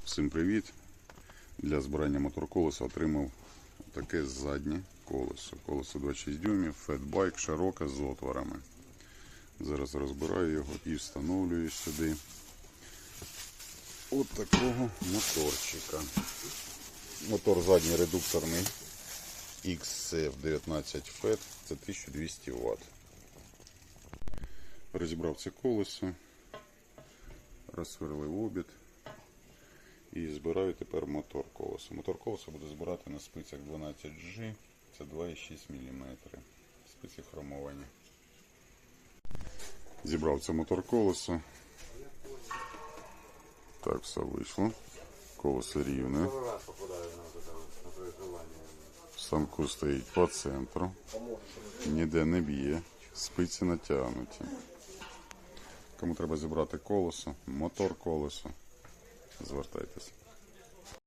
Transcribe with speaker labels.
Speaker 1: Всім привіт! Для збирання мотор-колеса отримав таке заднє колесо. Колесо 26 дюймів, фетбайк, широке з отворами. Зараз розбираю його і встановлюю сюди от такого моторчика. Мотор задній редукторний XCF19 FET, це 1200 Вт. Розібрав це колесо, розсверлив обід. І збираю тепер мотор колеса. Мотор колеса буду збирати на спицях 12G, це 2,6 мм. Спиці хромовані. Зібрав це мотор колеса. Так все вийшло. Колесо рівне. В станку стоїть по центру. Ніде не б'є. Спиці натягнуті. Кому треба зібрати колесо, мотор колеса, звертайтеся.